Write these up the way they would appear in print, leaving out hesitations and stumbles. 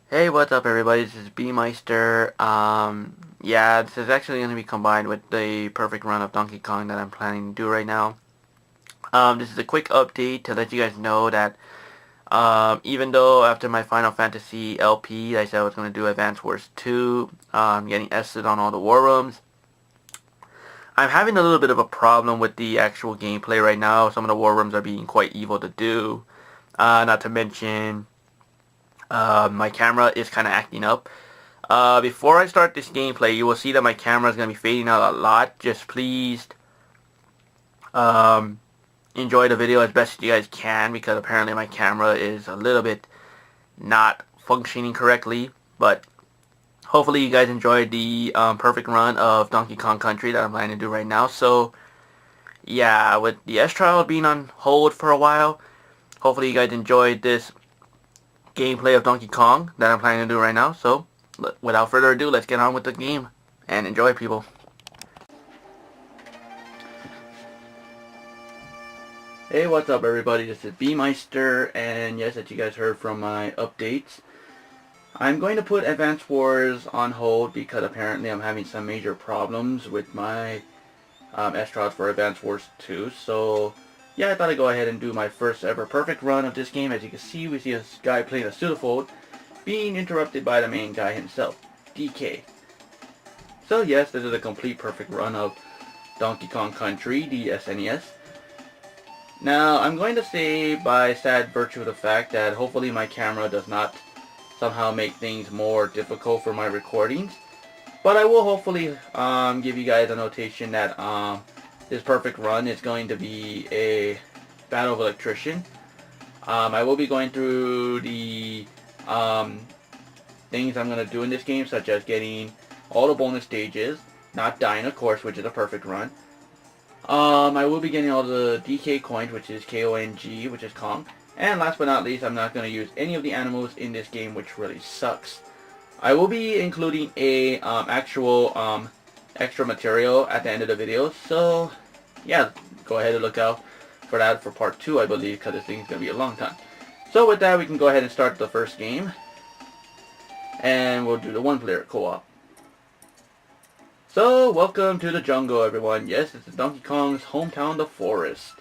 Hey, what's up everybody? This is Bertmyster. Yeah, this is actually going to be combined with the perfect run of Donkey Kong that I'm planning to do right now. This is a quick update to let you guys know that even though after my Final Fantasy LP I said I was going to do Advance Wars 2, getting S'd on all the war rooms, I'm having a little bit of a problem with the actual gameplay right now. Some of the war rooms are being quite evil to do. Not to mention, my camera is kind of acting up. Before I start this gameplay, you will see that my camera is going to be fading out a lot. Just please um, enjoy the video as best you guys can, because apparently my camera is a little bit not functioning correctly. But hopefully you guys enjoyed the perfect run of Donkey Kong Country that I'm planning to do right now. So yeah, with the S trial being on hold for a while, hopefully you guys enjoyed this gameplay of Donkey Kong that I'm planning to do right now. So without further ado, let's get on with the game and enjoy, people. Hey, what's up everybody? This is Bertmyster, and yes, as you guys heard from my updates, I'm going to put Advance Wars on hold because apparently I'm having some major problems with my S-Trials for Advance Wars 2. So yeah, I thought I'd go ahead and do my first ever perfect run of this game. As you can see, we see a guy playing a pseudofold being interrupted by the main guy himself, DK. So yes, this is a complete perfect run of Donkey Kong Country, the SNES. Now, I'm going to say by sad virtue of the fact that hopefully my camera does not somehow make things more difficult for my recordings. But I will hopefully give you guys a notation that this perfect run is going to be a battle of electrician. I will be going through the things I'm going to do in this game, such as getting all the bonus stages, not dying of course, which is a perfect run. I will be getting all the DK coins, which is KONG, which is Kong. And last but not least, I'm not going to use any of the animals in this game, which really sucks. I will be including a actual extra material at the end of the video, so yeah, go ahead and look out for that for part 2, I believe, because this thing's going to be a long time. So with that, we can go ahead and start the first game, and we'll do the one-player co-op. So, welcome to the jungle, everyone. Yes, this is Donkey Kong's hometown, the forest.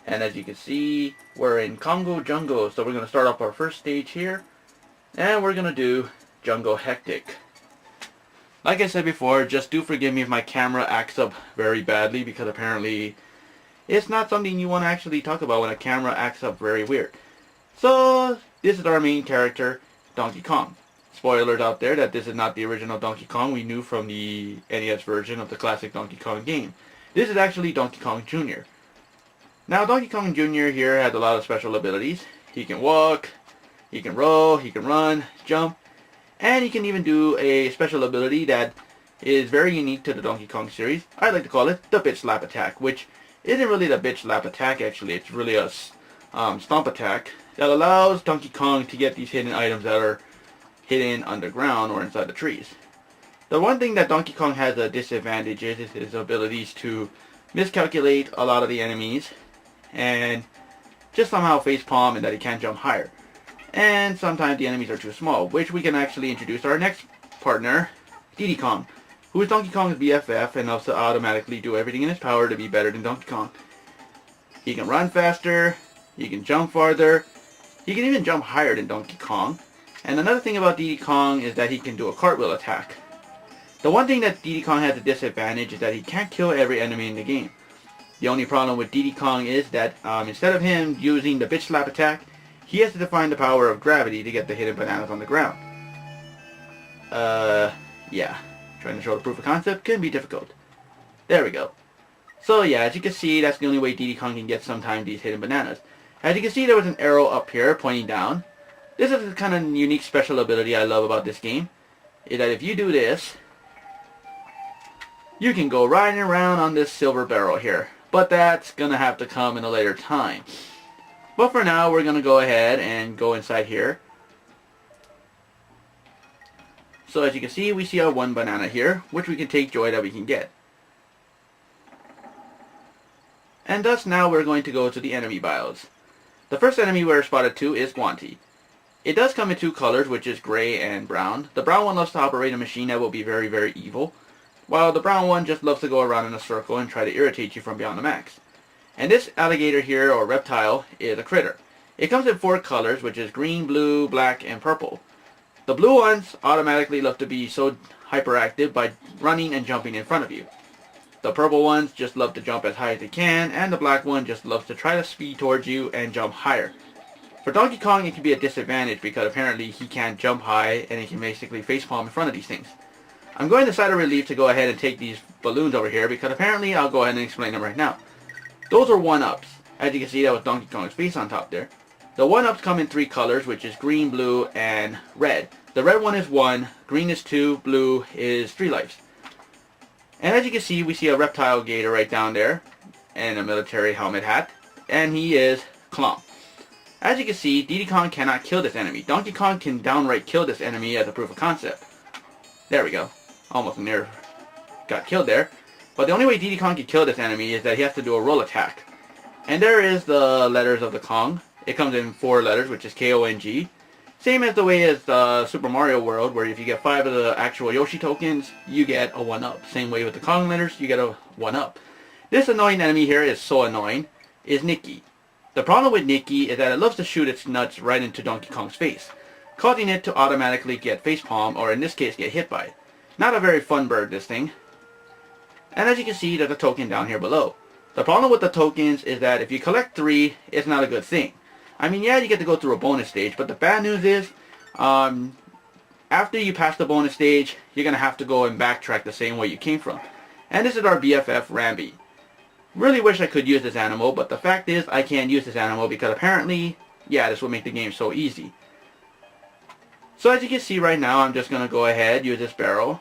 And as you can see, we're in Congo Jungle. So we're going to start off our first stage here. And we're going to do Jungle Hectic. Like I said before, just do forgive me if my camera acts up very badly, because apparently it's not something you want to actually talk about when a camera acts up very weird. So, this is our main character, Donkey Kong. Spoilers out there that this is not the original Donkey Kong we knew from the NES version of the classic Donkey Kong game. This is actually Donkey Kong Jr. Now, Donkey Kong Jr. here has a lot of special abilities. He can walk, he can roll, he can run, jump, and he can even do a special ability that is very unique to the Donkey Kong series. I like to call it the Bitch Slap Attack, which isn't really the Bitch Slap Attack actually. It's really a stomp attack that allows Donkey Kong to get these hidden items that are hidden underground or inside the trees. The one thing that Donkey Kong has a disadvantage is his abilities to miscalculate a lot of the enemies and just somehow facepalm, and that he can't jump higher. And sometimes the enemies are too small, which we can actually introduce our next partner, Diddy Kong, who is Donkey Kong's BFF and loves to automatically do everything in his power to be better than Donkey Kong. He can run faster, he can jump farther, he can even jump higher than Donkey Kong. And another thing about Diddy Kong is that he can do a cartwheel attack. The one thing that Diddy Kong has a disadvantage is that he can't kill every enemy in the game. The only problem with Diddy Kong is that instead of him using the bitch slap attack, he has to define the power of gravity to get the hidden bananas on the ground. Yeah. Trying to show the proof of concept can be difficult. There we go. So yeah, as you can see, that's the only way Diddy Kong can get sometimes these hidden bananas. As you can see, there was an arrow up here pointing down. This is the kind of unique special ability I love about this game, is that if you do this, you can go riding around on this silver barrel here. But that's going to have to come in a later time. But for now, we're going to go ahead and go inside here. So as you can see, we see our one banana here, which we can take joy that we can get. And thus now we're going to go to the enemy bios. The first enemy we're spotted to is Guanti. It does come in two colors, which is gray and brown. The brown one loves to operate a machine that will be very, very evil, while the brown one just loves to go around in a circle and try to irritate you from beyond the max. And this alligator here, or reptile, is a critter. It comes in four colors, which is green, blue, black, and purple. The blue ones automatically love to be so hyperactive by running and jumping in front of you. The purple ones just love to jump as high as they can, and the black one just loves to try to speed towards you and jump higher. For Donkey Kong, it can be a disadvantage because apparently he can't jump high and he can basically facepalm in front of these things. I'm going to sigh of relief to go ahead and take these balloons over here because apparently I'll go ahead and explain them right now. Those are 1-ups. As you can see, that was Donkey Kong's face on top there. The 1-ups come in three colors, which is green, blue, and red. The red one is 1, green is 2, blue is 3 lives. And as you can see, we see a reptile gator right down there, and a military helmet hat, and he is Clomp. As you can see, Diddy Kong cannot kill this enemy. Donkey Kong can downright kill this enemy as a proof of concept. There we go. Almost near got killed there. But the only way Diddy Kong can kill this enemy is that he has to do a roll attack. And there is the letters of the Kong. It comes in 4 letters, which is K-O-N-G. Same as the way as Super Mario World, where if you get 5 of the actual Yoshi tokens, you get a 1-up. Same way with the Kong letters, you get a 1-up. This annoying enemy here is so annoying, is Nikki. The problem with Nikki is that it loves to shoot its nuts right into Donkey Kong's face, causing it to automatically get facepalm, or in this case, get hit by it. Not a very fun bird, this thing. And as you can see, there's a token down here below. The problem with the tokens is that if you collect 3, it's not a good thing. I mean, yeah, you get to go through a bonus stage, but the bad news is, after you pass the bonus stage, you're going to have to go and backtrack the same way you came from. And this is our BFF, Rambi. Really wish I could use this animal, but the fact is, I can't use this animal because apparently, yeah, this will make the game so easy. So as you can see right now, I'm just going to go ahead, use this barrel,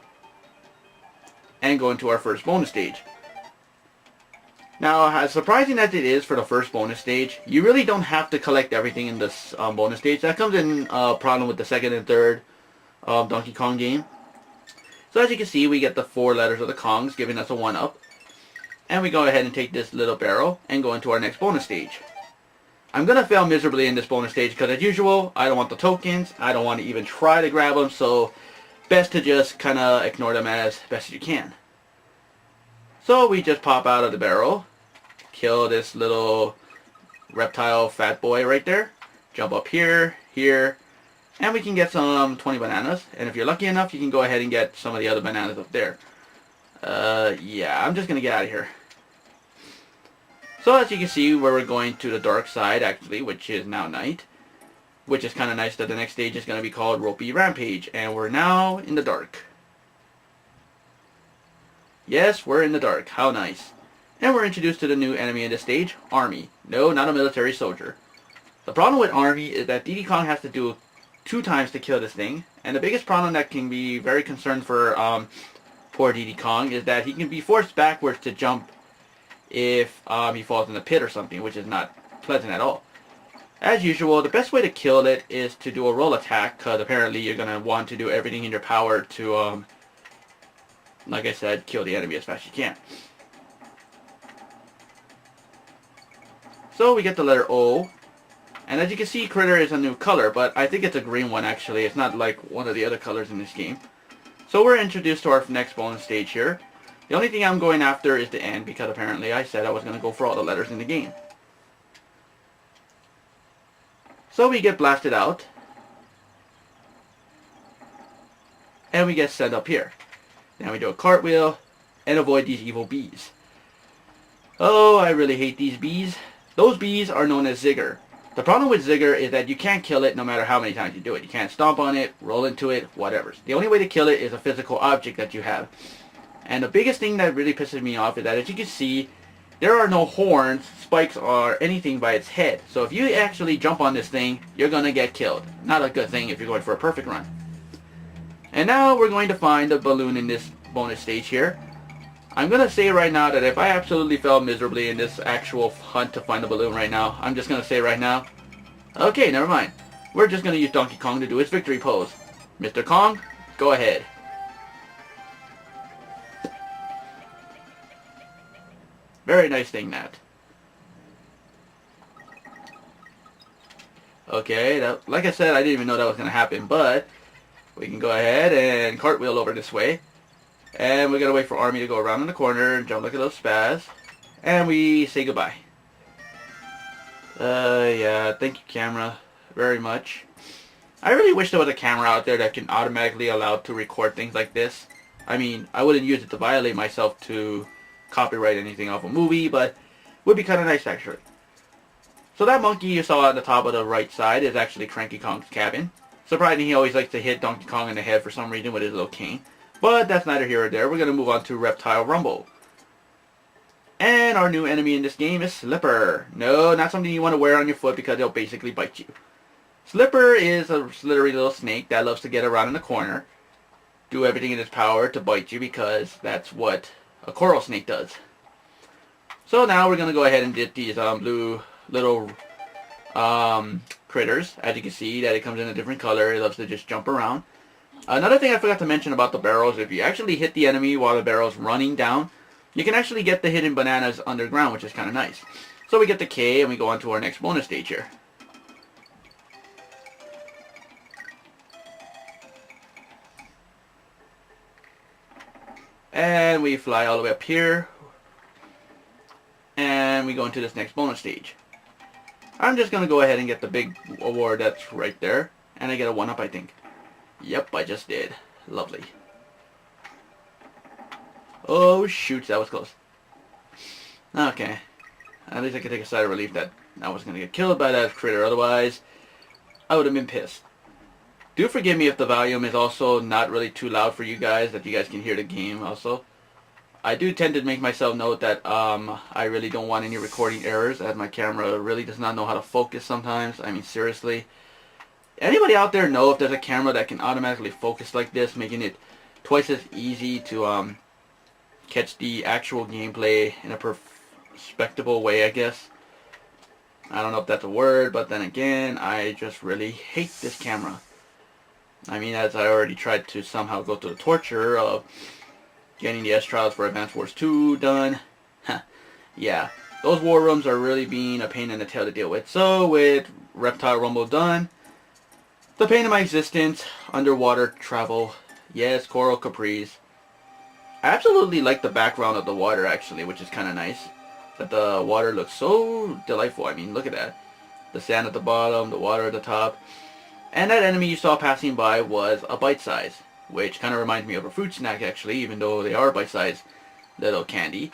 and go into our first bonus stage. Now, as surprising as it is for the first bonus stage, you really don't have to collect everything in this bonus stage. That comes in problem with the second and third Donkey Kong game. So as you can see, we get the 4 letters of the Kongs, giving us a 1-up. And we go ahead and take this little barrel and go into our next bonus stage. I'm going to fail miserably in this bonus stage because as usual, I don't want the tokens. I don't want to even try to grab them, so best to just kind of ignore them as best as you can. So we just pop out of the barrel, kill this little reptile fat boy right there, jump up here, here, and we can get some 20 bananas. And if you're lucky enough, you can go ahead and get some of the other bananas up there. Yeah, I'm just going to get out of here. So as you can see, we're going to the dark side, actually, which is now night. Which is kind of nice that the next stage is going to be called Ropey Rampage. And we're now in the dark. Yes, we're in the dark. How nice. And we're introduced to the new enemy in this stage, Army. No, not a military soldier. The problem with Army is that Diddy Kong has to do 2 times to kill this thing. And the biggest problem that can be very concerned for poor Diddy Kong is that he can be forced backwards to jump if he falls in the pit or something, which is not pleasant at all. As usual, the best way to kill it is to do a roll attack, because apparently you're going to want to do everything in your power to like I said, kill the enemy as fast as you can. So we get the letter O. And as you can see, Critter is a new color, but I think it's a green one actually. It's not like one of the other colors in this game. So we're introduced to our next bonus stage here. The only thing I'm going after is the end, because apparently I said I was going to go for all the letters in the game. So we get blasted out. And we get sent up here. Now we do a cartwheel and avoid these evil bees. Oh, I really hate these bees. Those bees are known as Zigger. The problem with Zigger is that you can't kill it no matter how many times you do it. You can't stomp on it, roll into it, whatever. The only way to kill it is a physical object that you have. And the biggest thing that really pisses me off is that, as you can see, there are no horns, spikes, or anything by its head. So if you actually jump on this thing, you're going to get killed. Not a good thing if you're going for a perfect run. And now we're going to find a balloon in this bonus stage here. I'm going to say right now that if I absolutely fail miserably in this actual hunt to find the balloon right now, I'm just going to say right now, okay, never mind. We're just going to use Donkey Kong to do his victory pose. Mr. Kong, go ahead. Very nice thing, Nat. Okay, that, like I said, I didn't even know that was going to happen, but we can go ahead and cartwheel over this way. And we're going to wait for Army to go around in the corner and jump like a little spaz. And we say goodbye. Yeah, thank you, camera, very much. I really wish there was a camera out there that can automatically allow to record things like this. I mean, I wouldn't use it to violate myself to copyright anything off a movie, but it would be kind of nice actually. So that monkey you saw on the top of the right side is actually Cranky Kong's cabin. Surprising, he always likes to hit Donkey Kong in the head for some reason with his little cane. But that's neither here or there. We're going to move on to Reptile Rumble. And our new enemy in this game is Slipper. No, not something you want to wear on your foot because they'll basically bite you. Slipper is a slithery little snake that loves to get around in the corner. Do everything in its power to bite you because that's what a coral snake does. So now we're going to go ahead and get these blue little critters. As you can see that it comes in a different color. It loves to just jump around. Another thing I forgot to mention about the barrels, if you actually hit the enemy while the barrel's running down, you can actually get the hidden bananas underground, which is kind of nice. So we get the K and we go on to our next bonus stage here. And we fly all the way up here. And we go into this next bonus stage. I'm just going to go ahead and get the big award that's right there. And I get a 1-up, I think. Yep, I just did. Lovely. Oh, shoot, that was close. Okay. At least I can take a sigh of relief that I was going to get killed by that critter. Otherwise, I would have been pissed. Do forgive me if the volume is also not really too loud for you guys, that you guys can hear the game also. I do tend to make myself note that I really don't want any recording errors, as my camera really does not know how to focus sometimes. I mean, seriously. Anybody out there know if there's a camera that can automatically focus like this, making it twice as easy to catch the actual gameplay in a respectable way, I guess? I don't know if that's a word, but then again, I just really hate this camera. I mean, as I already tried to somehow go through the torture of getting the S-Trials for Advance Wars 2 done. Yeah, those war rooms are really being a pain in the tail to deal with. So, with Reptile Rumble done, the pain of my existence, underwater travel, yes, Coral Capris. I absolutely like the background of the water, actually, which is kind of nice. That the water looks so delightful. I mean, look at that. The sand at the bottom, the water at the top. And that enemy you saw passing by was a bite size, which kind of reminds me of a fruit snack, actually, even though they are bite size little candy.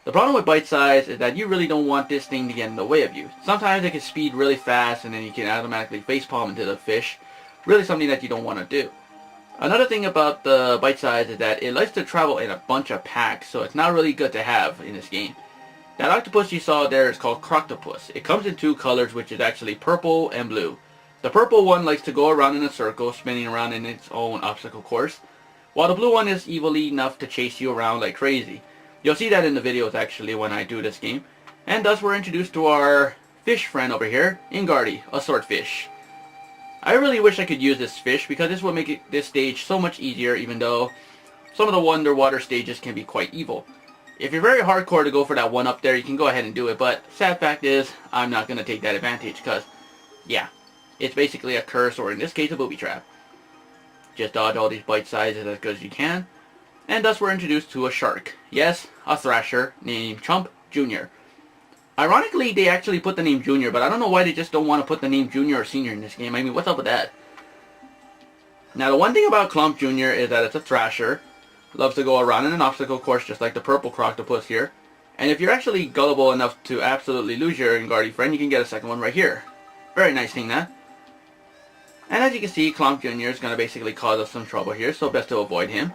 The problem with bite size is that you really don't want this thing to get in the way of you. Sometimes it can speed really fast and then you can automatically facepalm into the fish. Really something that you don't want to do. Another thing about the bite size is that it likes to travel in a bunch of packs, so it's not really good to have in this game. That octopus you saw there is called Croctopus. It comes in 2 colors, which is actually purple and blue. The purple one likes to go around in a circle, spinning around in its own obstacle course, while the blue one is evilly enough to chase you around like crazy. You'll see that in the videos actually when I do this game. And thus we're introduced to our fish friend over here, Ingardy, a swordfish. I really wish I could use this fish because this would make this stage so much easier, even though some of the underwater stages can be quite evil. If you're very hardcore to go for that 1-up there, you can go ahead and do it, but sad fact is, I'm not going to take that advantage because, yeah, it's basically a curse, or in this case, a booby trap. Just dodge all these bite sizes as good as you can. And thus we're introduced to a shark. Yes, a thrasher named Chump Jr. Ironically, they actually put the name Junior, but I don't know why they just don't want to put the name Junior or Senior in this game. I mean, what's up with that? Now, the one thing about Clump Jr. is that it's a thrasher. Loves to go around in an obstacle course just like the purple croctopus here. And if you're actually gullible enough to absolutely lose your Ingardy friend, you can get a second one right here. Very nice thing, that. And as you can see, Clomp Jr. is going to basically cause us some trouble here, so best to avoid him.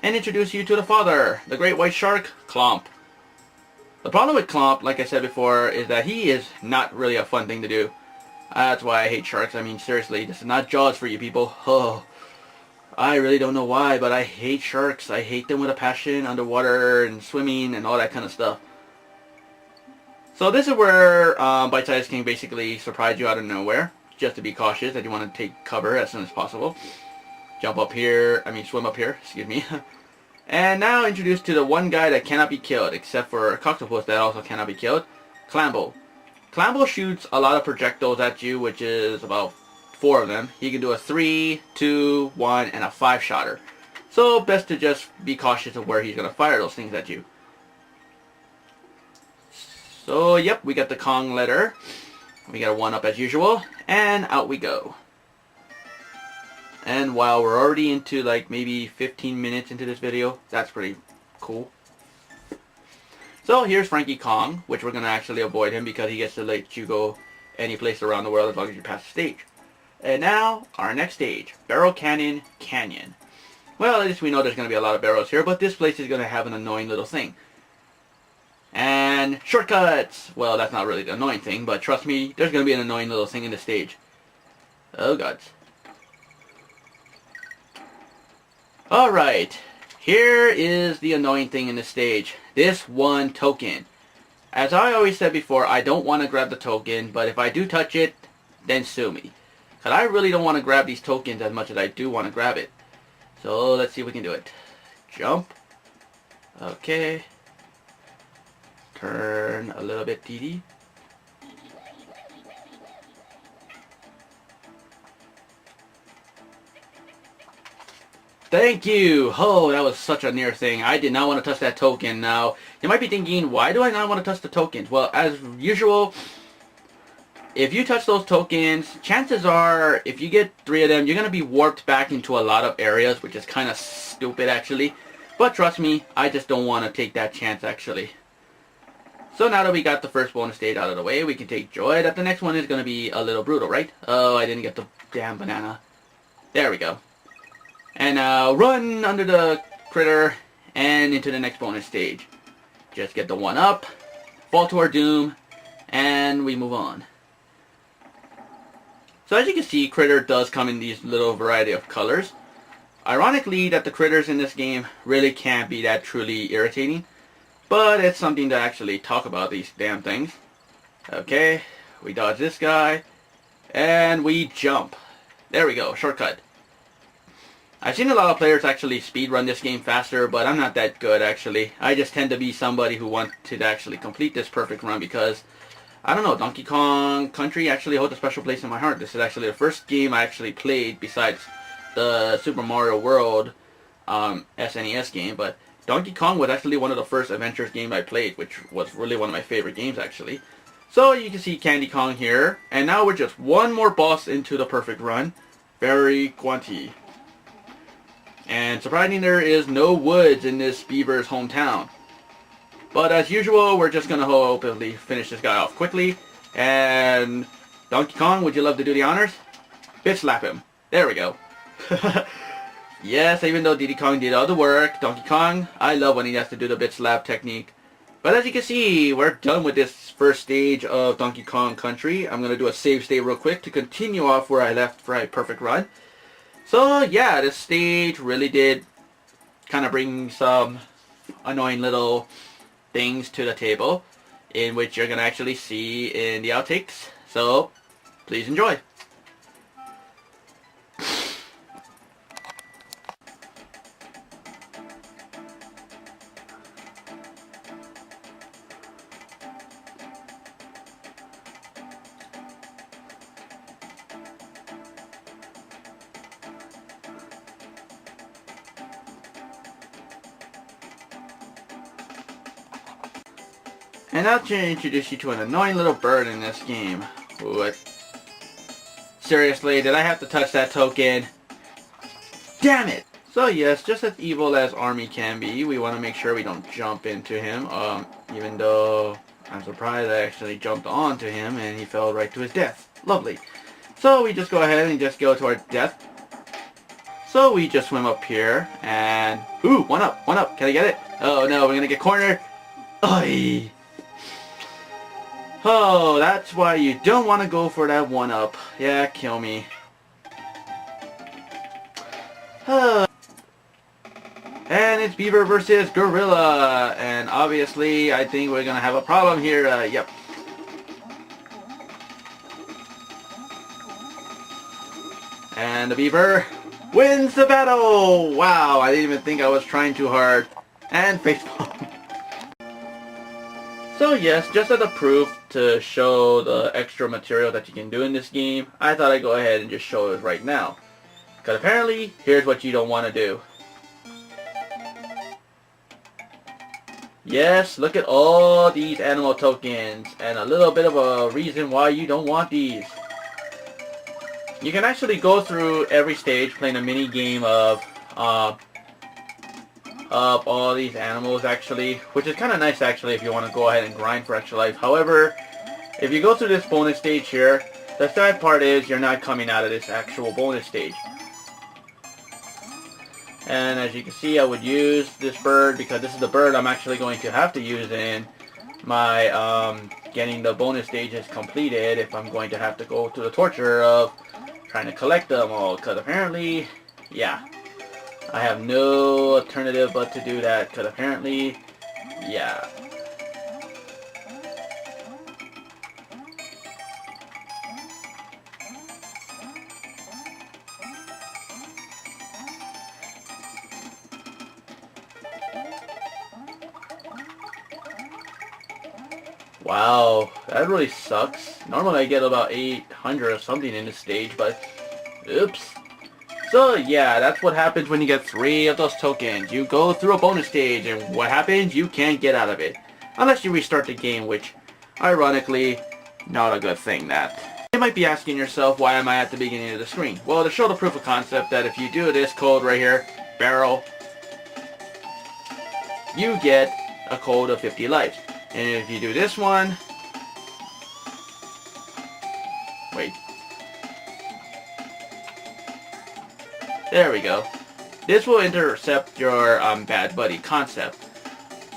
And introduce you to the father, the great white shark, Clomp. The problem with Clomp, like I said before, is that he is not really a fun thing to do. That's why I hate sharks. I mean, seriously, this is not Jaws for you people. Oh, I really don't know why, but I hate sharks. I hate them with a passion, underwater and swimming and all that kind of stuff. So this is where bite size can basically surprise you out of nowhere. Just to be cautious that you want to take cover as soon as possible. Swim up here, excuse me. And now introduced to the one guy that cannot be killed, except for Coctopus that also cannot be killed, Clambo. Clambo shoots a lot of projectiles at you, which is about 4 of them. He can do a 3, 2, 1, and a 5-shotter. So best to just be cautious of where he's going to fire those things at you. So yep, we got the Kong letter. We got a 1-up as usual, and out we go. And while we're already into like maybe 15 minutes into this video, that's pretty cool. So here's Frankie Kong, which we're going to actually avoid him because he gets to let you go any place around the world as long as you pass the stage. And now, our next stage, Barrel Cannon Canyon. Well, at least we know there's going to be a lot of barrels here, but this place is going to have an annoying little thing. And shortcuts! Well, that's not really the annoying thing, but trust me, there's going to be an annoying little thing in this stage. Oh, gods. Alright, here is the annoying thing in this stage. This one token. As I always said before, I don't want to grab the token, but if I do touch it, then sue me. Because I really don't want to grab these tokens as much as I do want to grab it. So let's see if we can do it. Jump. Okay. Turn a little bit, TD. Thank you! Oh, that was such a near thing. I did not want to touch that token. Now, you might be thinking, why do I not want to touch the tokens? Well, as usual, if you touch those tokens, chances are, if you get 3 of them, you're going to be warped back into a lot of areas, which is kind of stupid, actually. But trust me, I just don't want to take that chance, actually. So now that we got the first bonus stage out of the way, we can take joy that the next one is going to be a little brutal, right? Oh, I didn't get the damn banana. There we go. And now run under the critter and into the next bonus stage. Just get the 1-up, fall to our doom, and we move on. So as you can see, critter does come in these little variety of colors. Ironically, that the critters in this game really can't be that truly irritating, but it's something to actually talk about, these damn things. Okay, we dodge this guy, and we jump. There we go, shortcut. I've seen a lot of players actually speedrun this game faster, but I'm not that good, actually. I just tend to be somebody who wants to actually complete this perfect run because, I don't know, Donkey Kong Country actually holds a special place in my heart. This is actually the first game I actually played besides the Super Mario World SNES game, but Donkey Kong was actually one of the first adventures games I played, which was really one of my favorite games, actually. So you can see Candy Kong here, and now we're just one more boss into the perfect run. Very Guanti. And surprising, there is no woods in this beaver's hometown. But as usual, we're just going to hopefully finish this guy off quickly. And Donkey Kong, would you love to do the honors? Bitch slap him. There we go. Yes, even though Diddy Kong did all the work, Donkey Kong, I love when he has to do the bitch slap technique. But as you can see, we're done with this first stage of Donkey Kong Country. I'm going to do a save state real quick to continue off where I left for a perfect run. So yeah, this stage really did kind of bring some annoying little things to the table, in which you're going to actually see in the outtakes. So please enjoy. And now to introduce you to an annoying little bird in this game. What? Seriously, did I have to touch that token? Damn it! So yes, just as evil as Army can be, we want to make sure we don't jump into him. Even though I'm surprised I actually jumped onto him and he fell right to his death. Lovely. So we just go ahead and just go to our death. So we just swim up here and... Ooh, 1-up, 1-up. Can I get it? Oh no, we're gonna get cornered. Oy! Oh, that's why you don't want to go for that 1-up. Yeah, kill me. And it's Beaver versus Gorilla. And obviously, I think we're going to have a problem here. Yep. And the Beaver wins the battle! Wow, I didn't even think I was trying too hard. And facepalm. So yes, just as a proof to show the extra material that you can do in this game, I thought I'd go ahead and just show it right now. Because apparently, here's what you don't want to do. Yes, look at all these animal tokens, and a little bit of a reason why you don't want these. You can actually go through every stage playing a mini game of all these animals actually, which is kind of nice actually if you want to go ahead and grind for extra life. However, if you go through this bonus stage here, the sad part is you're not coming out of this actual bonus stage. And as you can see, I would use this bird because this is the bird I'm actually going to have to use in my getting the bonus stages completed if I'm going to have to go through the torture of trying to collect them all. Because apparently, yeah, I have no alternative but to do that. Because apparently, yeah. Wow, that really sucks. Normally I get about 800 or something in this stage, but oops. So yeah, that's what happens when you get 3 of those tokens. You go through a bonus stage, and what happens? You can't get out of it. Unless you restart the game, which, ironically, not a good thing that. You might be asking yourself, why am I at the beginning of the screen? Well, to show the proof of concept that if you do this code right here, barrel, you get a code of 50 lives. And if you do this one, wait, there we go. This will intercept your bad buddy concept.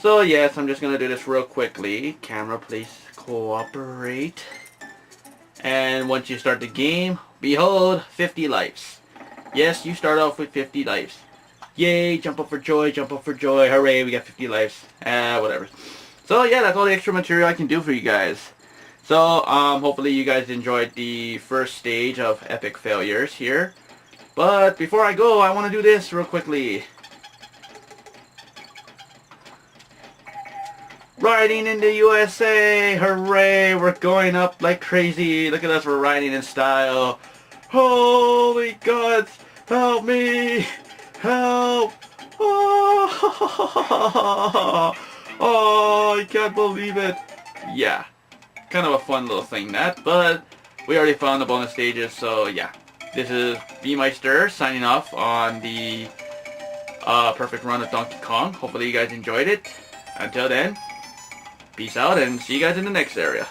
So yes, I'm just going to do this real quickly. Camera, please cooperate. And once you start the game, behold, 50 lives. Yes, you start off with 50 lives. Yay, jump up for joy, hooray, we got 50 lives. Whatever. So yeah, that's all the extra material I can do for you guys. So hopefully you guys enjoyed the first stage of epic failures here. But before I go, I want to do this real quickly. Riding in the USA! Hooray! We're going up like crazy. Look at us, we're riding in style. Holy gods! Help me! Help! Oh, oh, I can't believe it. Yeah, kind of a fun little thing that, but we already found the bonus stages, so yeah. This is Bertmyster signing off on the perfect run of Donkey Kong. Hopefully you guys enjoyed it. Until then, peace out and see you guys in the next area.